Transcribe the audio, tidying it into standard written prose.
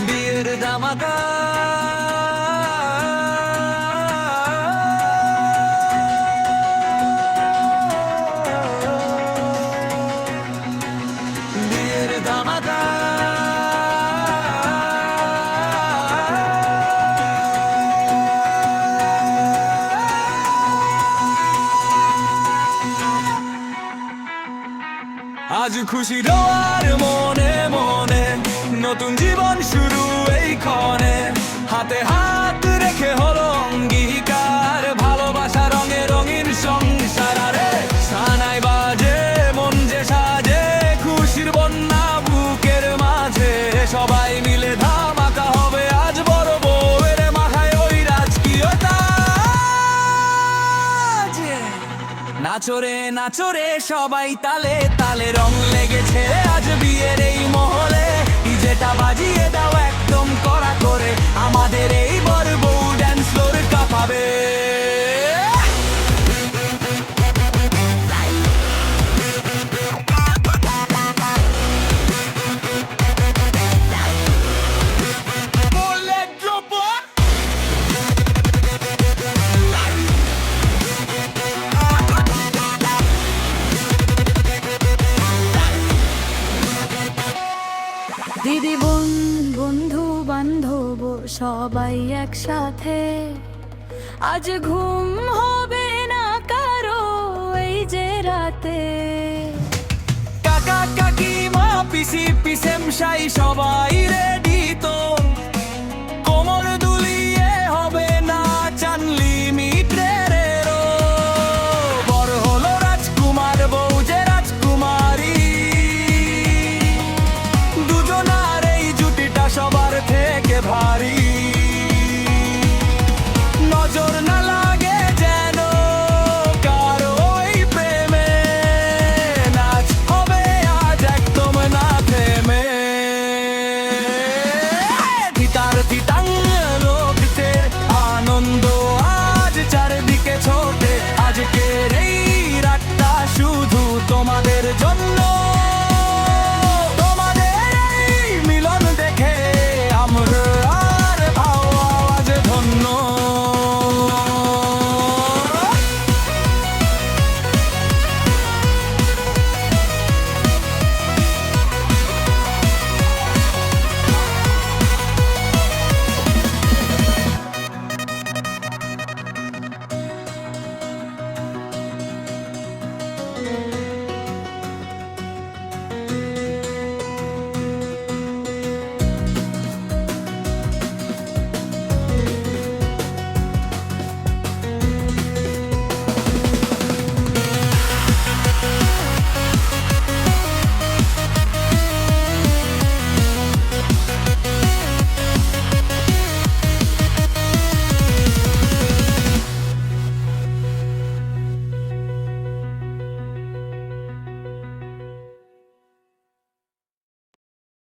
বিয়ের দামাকা বিয়ের দামাকা আজ খুশি রোয়ার মনে মনে নতুন জীবন শুরু এই ক্ষণে হাতে হাত রেখে হলো অঙ্গীকার ভালোবাসা রঙে রঙিন সংসার রে সানাই বাজে মন যে সাজে খুশির বন্যা বুকের মাঝে সবাই মিলে ধামাকা হবে আজ বড় বউয়ের মাথায় ওই রাজকীয়তা নাচরে নাচরে সবাই তালে তালে রং লেগেছে আজ বিয়ের এই মহলে যেটা বাজিয়ে দাও একদম কড়া করে আমাদের এই বড় বউ ড্যান্স ফ্লোর কাঁপাবে দিদি বোন বন্ধু বান্ধব সবাই একসাথে আজ ঘুম হবে না কারো এই যে রাতে কাকা কাকিমা পিসি পিসেমশাই সবাই রেডি তো